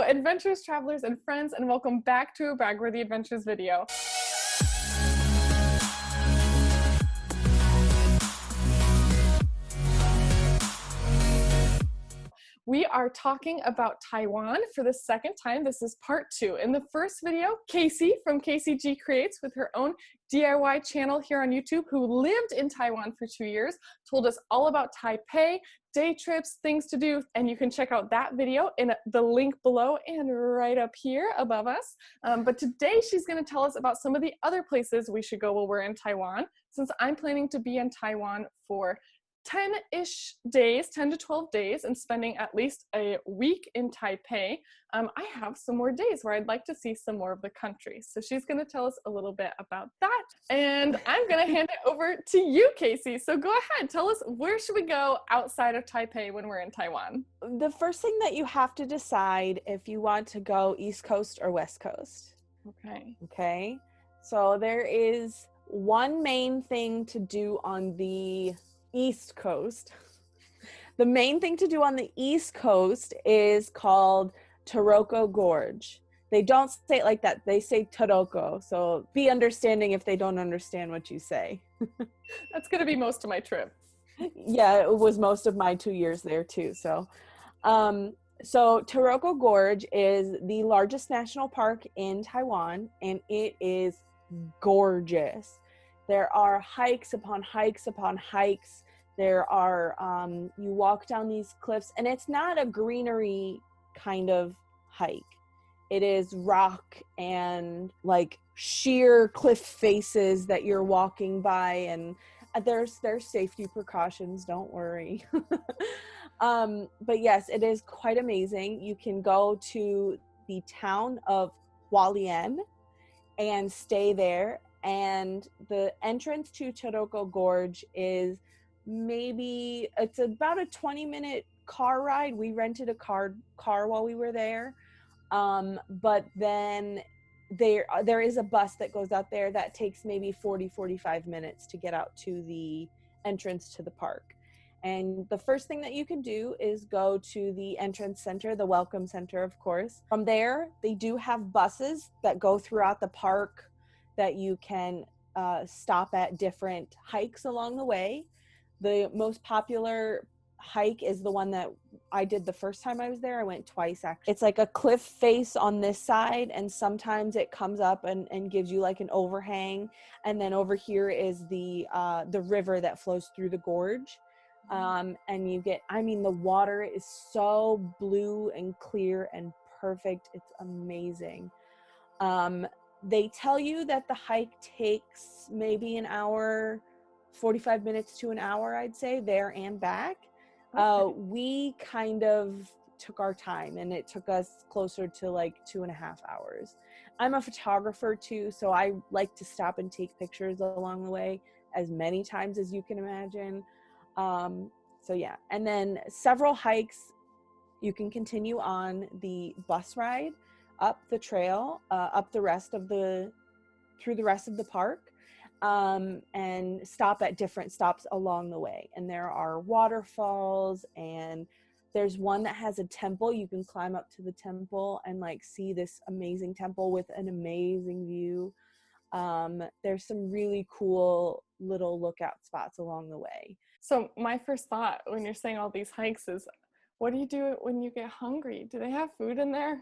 adventurers, travelers, and friends, and welcome back to a Bragworthy Adventures video. We are talking about Taiwan for the second time. This is part 2. In the first video, Casey from KCG Creates, with her own DIY channel here on YouTube, who lived in Taiwan for 2 years, told us all about Taipei, day trips, things to do, and you can check out that video in the link below and right up here above us. But today she's going to tell us about some of the other places we should go while we're in Taiwan, since I'm planning to be in Taiwan for 10-ish days, 10 to 12 days, and spending at least a week in Taipei. I have some more days where I'd like to see some more of the country. So she's going to tell us a little bit about that. And I'm going to hand it over to you, Casey. So go ahead, tell us, where should we go outside of Taipei when we're in Taiwan? The first thing that you have to decide if you want to go East Coast or West Coast. Okay. So there is one main thing to do on the East Coast. The main thing to do on the East Coast is called Taroko Gorge. They don't say it like that. They say Taroko. So be understanding if they don't understand what you say. That's going to be most of my trip. Yeah, it was most of my 2 years there too. So Taroko Gorge is the largest national park in Taiwan, and it is gorgeous. There are hikes upon hikes upon hikes. There are, you walk down these cliffs, and it's not a greenery kind of hike. It is rock and like sheer cliff faces that you're walking by, and there's safety precautions, don't worry. But yes, it is quite amazing. You can go to the town of Hualien and stay there. And the entrance to Taroko Gorge is it's about a 20-minute car ride. We rented a car while we were there. But then there is a bus that goes out there that takes maybe 45 minutes to get out to the entrance to the park. And the first thing that you can do is go to the entrance center, the welcome center, of course. From there, they do have buses that go throughout the park that you can stop at different hikes along the way. The most popular hike is the one that I did the first time I was there. I went twice, actually. It's like a cliff face on this side, and sometimes it comes up and gives you like an overhang. And then over here is the river that flows through the gorge. And the water is so blue and clear and perfect. It's amazing. They tell you that the hike takes maybe an hour, 45 minutes to an hour, I'd say, there and back. Okay. We kind of took our time, and it took us closer to like 2.5 hours. I'm a photographer too, so I like to stop and take pictures along the way as many times as you can imagine. So yeah, and then several hikes. You can continue on the bus ride up the trail, through the rest of the park, and stop at different stops along the way. And there are waterfalls, and there's one that has a temple. You can climb up to the temple and like see this amazing temple with an amazing view. There's some really cool little lookout spots along the way. So my first thought when you're saying all these hikes is, what do you do when you get hungry? Do they have food in there?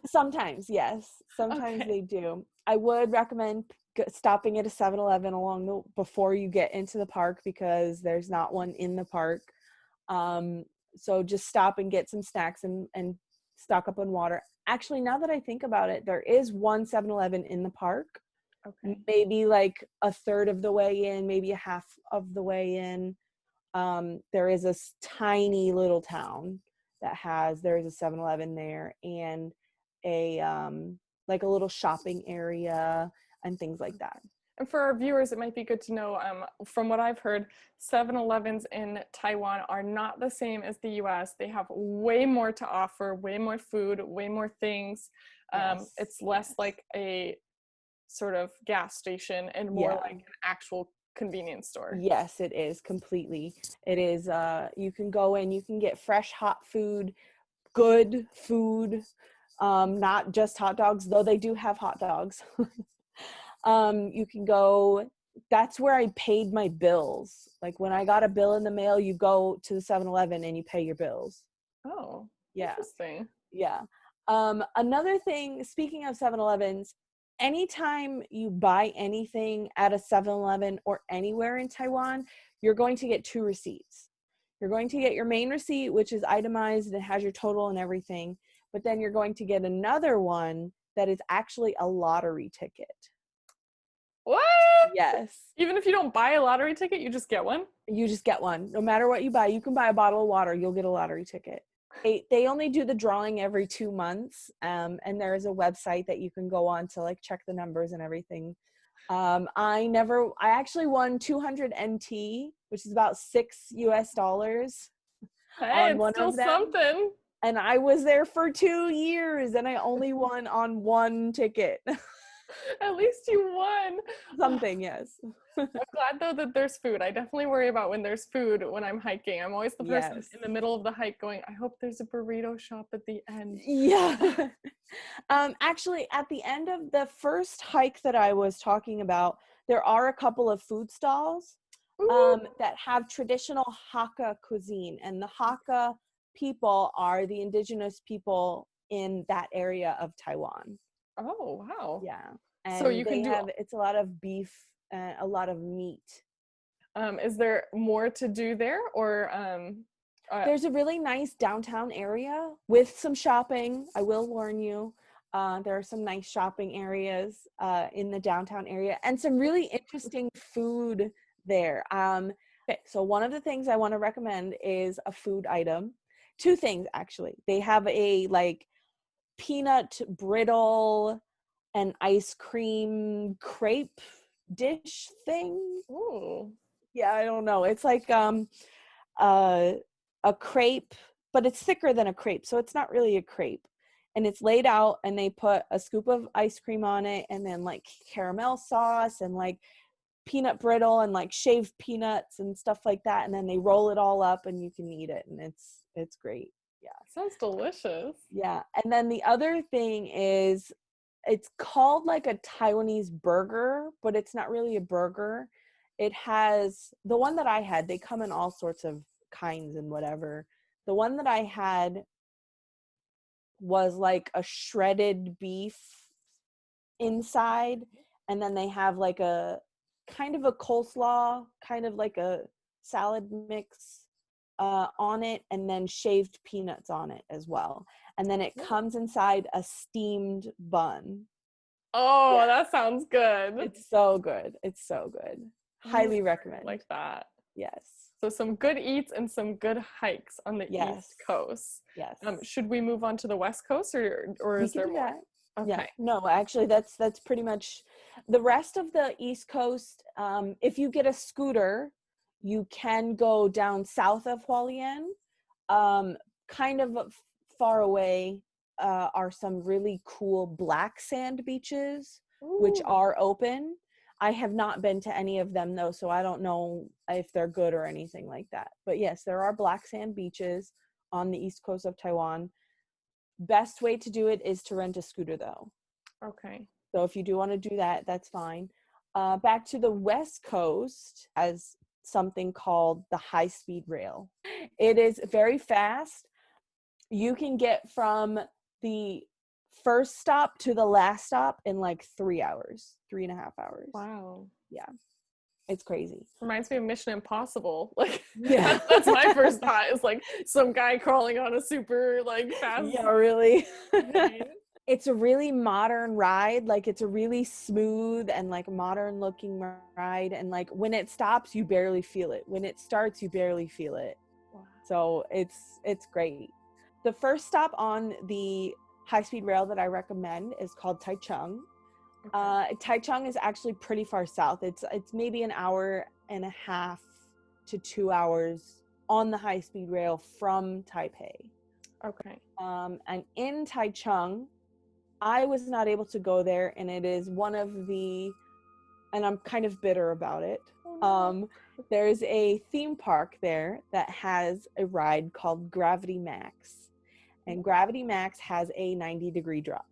Sometimes, yes. Sometimes they do. I would recommend stopping at a 7-Eleven before you get into the park, because there's not one in the park. So just stop and get some snacks and stock up on water. Actually, now that I think about it, there is one 7-Eleven in the park. Okay. Maybe like a third of the way in, maybe a half of the way in. There is a tiny little town there is a 7-Eleven there, and like a little shopping area and things like that. And for our viewers, it might be good to know, from what I've heard, 7-Elevens in Taiwan are not the same as the US. They have way more to offer, way more food, way more things. It's less like a sort of gas station and more like an actual convenience store. Yes, it is completely. It is, you can go in, you can get fresh hot food, good food, not just hot dogs, though they do have hot dogs. You can go, that's where I paid my bills. Like when I got a bill in the mail, you go to the 7-Eleven and you pay your bills. Oh, Yeah. interesting. Yeah. Another thing, speaking of 7-Elevens, anytime you buy anything at a 7-Eleven or anywhere in Taiwan, you're going to get 2 receipts. You're going to get your main receipt, which is itemized and has your total and everything. But then you're going to get another one that is actually a lottery ticket. What? Yes. Even if you don't buy a lottery ticket, you just get one? You just get one. No matter what you buy, you can buy a bottle of water, you'll get a lottery ticket. They only do the drawing every 2 months, and there is a website that you can go on to like check the numbers and everything. I actually won 200 NT, which is about $6 Hey, on it's one still of them. something. And I was there for 2 years and I only won on 1 ticket. At least you won. Something, yes. I'm glad though that there's food. I definitely worry about when there's food when I'm hiking. I'm always the person Yes. in the middle of the hike going, I hope there's a burrito shop at the end. Yeah. Actually, at the end of the first hike that I was talking about, there are a couple of food stalls that have traditional Hakka cuisine. And the Hakka people are the indigenous people in that area of Taiwan. Oh, wow. Yeah. And So you can it's a lot of beef, a lot of meat. Is there more to do there, or there's a really nice downtown area with some shopping. I will warn you. There are some nice shopping areas in the downtown area and some really interesting food there. Okay, so one of the things I want to recommend is a food item. 2 things, actually. They have a like peanut brittle and ice cream crepe dish thing. ooh. Yeah, I don't know. It's like a crepe, but it's thicker than a crepe, so it's not really a crepe. And it's laid out and they put a scoop of ice cream on it and then like caramel sauce and like peanut brittle and like shaved peanuts and stuff like that, and then they roll it all up and you can eat it, and it's great. Yeah. Sounds delicious. Yeah. And then the other thing is it's called like a Taiwanese burger, but it's not really a burger. It has, the one that I had, they come in all sorts of kinds and whatever. The one that I had was like a shredded beef inside, and then they have like a kind of a coleslaw, kind of like a salad mix on it, and then shaved peanuts on it as well. And then it comes inside a steamed bun. Oh, Yeah. that sounds good. It's so good. It's so good. Highly recommend. Like that. Yes. So some good eats and some good hikes on the Yes. East Coast. Yes. Should we move on to the West Coast, or We is can there do more? that. Okay. Yeah. No, actually that's pretty much the rest of the East Coast. If you get a scooter, you can go down south of Hualien. Kind of far away are some really cool black sand beaches, which Ooh. are open. I have not been to any of them though, so I don't know if they're good or anything like that. But yes, there are black sand beaches on the East Coast of Taiwan. Best way to do it is to rent a scooter though. Okay. So if you do want to do that, that's fine. Back to the West Coast as something called the high-speed rail. It is very fast. You can get from the first stop to the last stop in like 3 hours, 3.5 hours. Wow. Yeah. It's crazy. Reminds me of Mission Impossible. Like, Yeah. that's my first thought, is like some guy crawling on a super like fast. Yeah, really. plane. It's a really modern ride. Like it's a really smooth and like modern looking ride. And like when it stops, you barely feel it. When it starts, you barely feel it. Wow. So it's great. The first stop on the high-speed rail that I recommend is called Taichung. Okay. Taichung is actually pretty far south. It's maybe 1.5 hours to 2 hours on the high-speed rail from Taipei. Okay. And in Taichung, I was not able to go there, and it is one of the, and I'm kind of bitter about it. Oh, no. There's a theme park there that has a ride called Gravity Max. and Gravity Max has a 90-degree drop.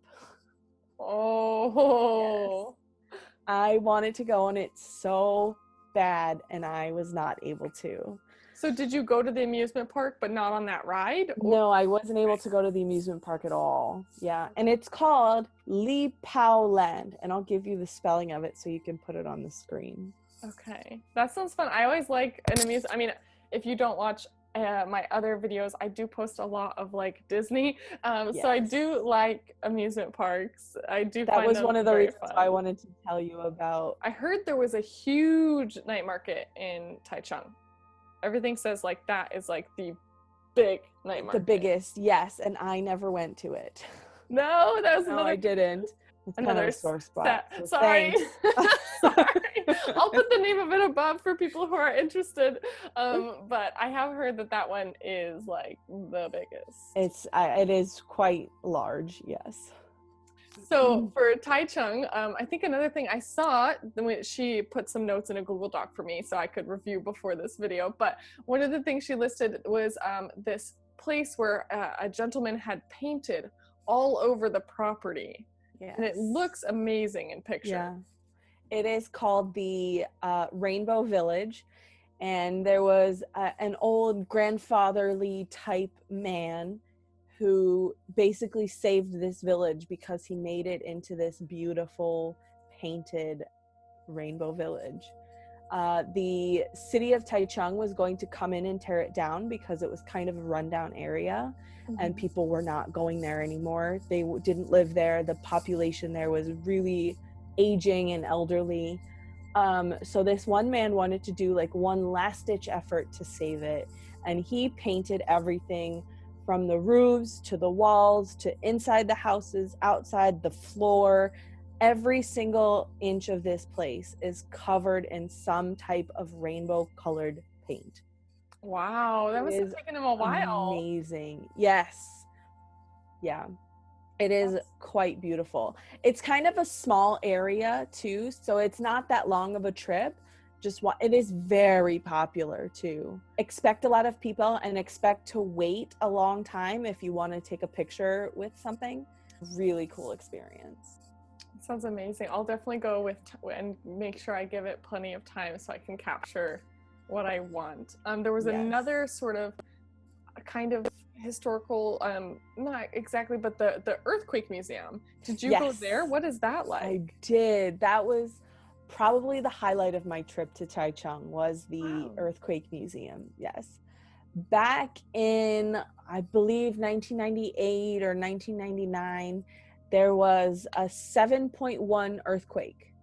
Oh. Yes. I wanted to go on it so bad, and I was not able to. So did you go to the amusement park, but not on that ride? Or? No, I wasn't able to go to the amusement park at all. Yeah, and it's called Li Pao Land, and I'll give you the spelling of it so you can put it on the screen. Okay, that sounds fun. I always like an amusement. I mean, if you don't watch my other videos, I do post a lot of like Disney. Yes. So I do like amusement parks. I do. That find was them one of the very reasons fun. I wanted to tell you about. I heard there was a huge night market in Taichung. Everything says like that is like the big night market. The biggest, yes, and I never went to it. No, that was another. I didn't. It's another kind of a sore spot. So sorry. Sorry. I'll put the name of it above for people who are interested. But I have heard that one is like the biggest. It is quite large, yes. So for Taichung, I think another thing I saw, she put some notes in a Google Doc for me so I could review before this video, but one of the things she listed was this place where a gentleman had painted all over the property. Yes. And it looks amazing in picture. Yeah. It is called the Rainbow Village, and there was an old grandfatherly type man who basically saved this village because he made it into this beautiful painted rainbow village. The city of Taichung was going to come in and tear it down because it was kind of a rundown area, and people were not going there anymore. They didn't live there. The population there was really aging and elderly. So this one man wanted to do like one last ditch effort to save it, and he painted everything from the roofs to the walls to inside the houses, outside the floor. Every single inch of this place is covered in some type of rainbow colored paint. Wow, that must have taken him a while. Amazing. Yes. Yeah. It is quite beautiful. It's kind of a small area too, so it's not that long of a trip. It is very popular too. Expect a lot of people and expect to wait a long time if you want to take a picture with something. Really cool experience. Sounds amazing. I'll definitely go and make sure I give it plenty of time so I can capture what I want. There was another sort of kind of historical, not exactly, but the earthquake museum. Did you go there? What is that like? I did. That was probably the highlight of my trip to Taichung, was the earthquake museum. Yes. Back in, I believe, 1998 or 1999, there was a 7.1 earthquake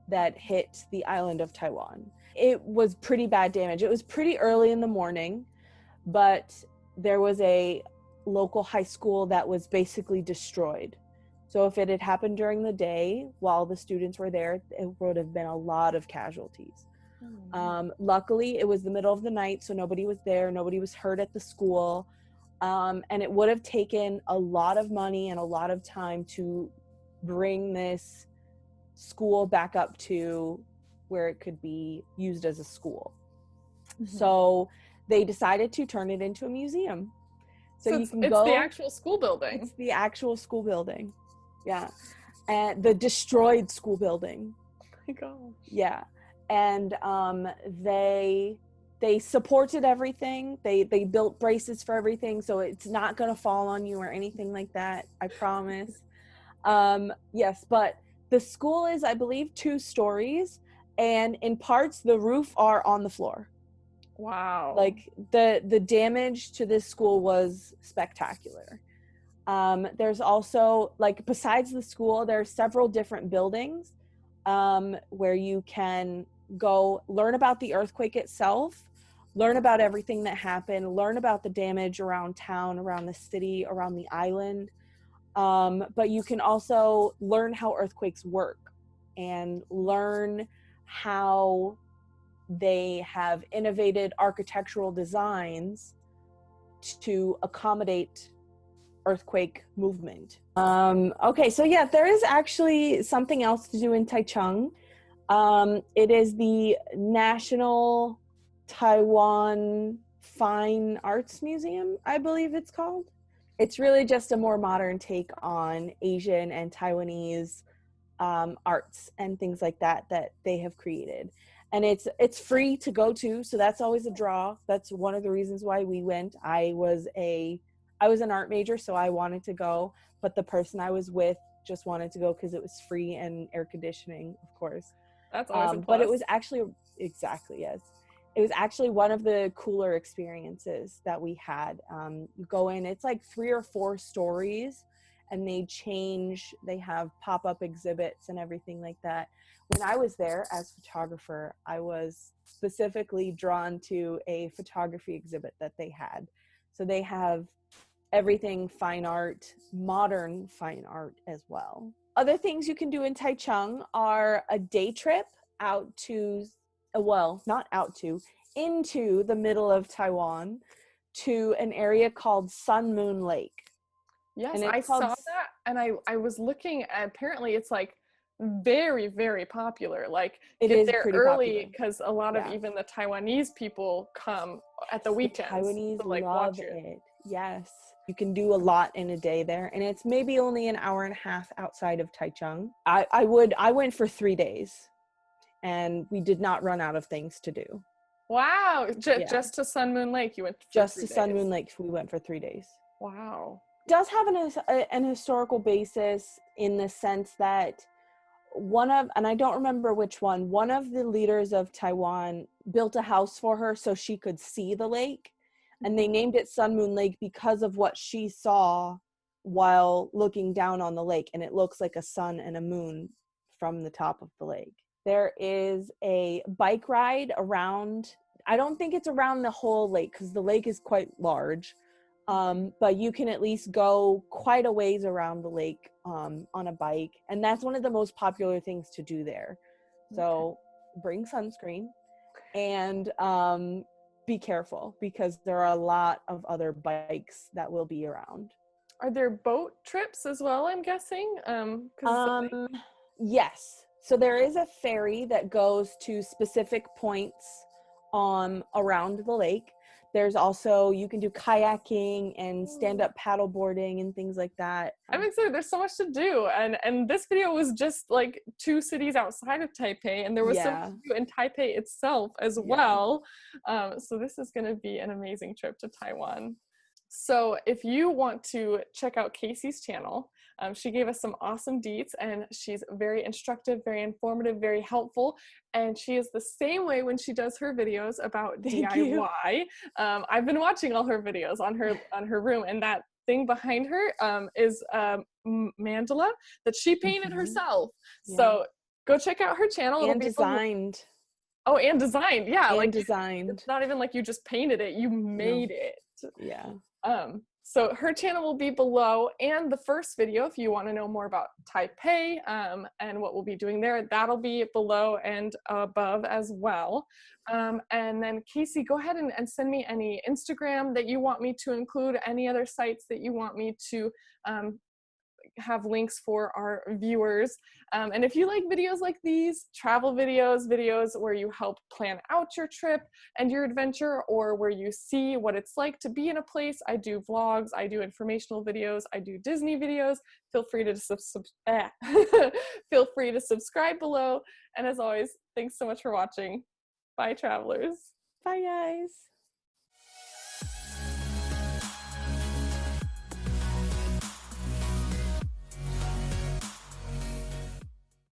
that hit the island of Taiwan. It was pretty bad damage. It was pretty early in the morning, but there was a local high school that was basically destroyed. So if it had happened during the day while the students were there, it would have been a lot of casualties. Luckily, it was the middle of the night, so nobody was there. Nobody was hurt at the school. And it would have taken a lot of money and a lot of time to bring this school back up to where it could be used as a school. So they decided to turn it into a museum. So you can go. It's the actual school building. It's the actual school building. Yeah. And the destroyed school building. Oh my gosh. Yeah. And they supported everything. They built braces for everything, so it's not going to fall on you or anything like that, I promise. Yes, but the school is, I believe, 2 stories, and in parts the roof are on the floor. Wow. Like the damage to this school was spectacular. There's also, like, besides the school, there are several different buildings where you can go learn about the earthquake itself, learn about everything that happened, learn about the damage around town, around the city, around the island. But you can also learn how earthquakes work and learn how they have innovated architectural designs to accommodate earthquake movement. Okay, so yeah, there is actually something else to do in Taichung. It is the National Taiwan Fine Arts Museum, I believe it's called. It's really just a more modern take on Asian and Taiwanese arts and things like that that they have created. And it's free to go to, so that's always a draw. That's one of the reasons why we went. I was an art major, so I wanted to go, but the person I was with just wanted to go because it was free and air conditioning, of course. That's always a But it plus. was actually, exactly, yes. It was actually one of the cooler experiences that we had. You go in, it's like 3 or 4 stories, and they have pop-up exhibits and everything like that. When I was there as photographer, I was specifically drawn to a photography exhibit that they had. So they have everything fine art, modern fine art as well. Other things you can do in Taichung are a day trip out to, well, not out to, into the middle of Taiwan to an area called Sun Moon Lake. Yes, And I it's saw called, that, and I was looking, and apparently it's like very, very popular. Like, it get is there pretty popular. early because a lot of Yeah. even the Taiwanese people come at the The weekends Taiwanese to like love watch it. it. Yes. You can do a lot in a day there, and it's maybe only an hour and a half outside of Taichung. I went for 3 days, and we did not run out of things to do. Wow, Yeah. just to Sun Moon Lake, you went for Just 3 to days. Sun Moon Lake, we went for 3 days. Wow. It does have an historical basis in the sense that and I don't remember which one of the leaders of Taiwan built a house for her so she could see the lake, and they named it Sun Moon Lake because of what she saw while looking down on the lake, and it looks like a sun and a moon from the top of the lake. There is a bike ride around, I don't think it's around the whole lake because the lake is quite large, but you can at least go quite a ways around the lake on a bike, and that's one of the most popular things to do there. So bring sunscreen and be careful because there are a lot of other bikes that will be around. Are there boat trips as well, I'm guessing? 'Cause Yes. So there is a ferry that goes to specific points around the lake. There's also, you can do kayaking and stand-up paddleboarding and things like that. I'm excited. There's so much to do, and this video was just like 2 cities outside of Taipei, and there was so much to do in Taipei itself as well. So this is going to be an amazing trip to Taiwan. So if you want to check out Casey's channel, she gave us some awesome deets, and she's very instructive, very informative, very helpful, and she is the same way when she does her videos about DIY. I've been watching all her videos on her room, and that thing behind her is mandala that she painted herself. So go check out her channel. And designed. Oh, and designed. Yeah, and like designed. it's not even like you just painted it, you made it. Yeah. So her channel will be below, and the first video, if you want to know more about Taipei and what we'll be doing there, that'll be below and above as well. And then Casey, go ahead and send me any Instagram that you want me to include, any other sites that you want me to have links for our viewers. And if you like videos like these, travel videos, videos where you help plan out your trip and your adventure, or where you see what it's like to be in a place, I do vlogs, I do informational videos, I do Disney videos. Feel free to feel free to subscribe below. And as always, thanks so much for watching. Bye, travelers. Bye, guys.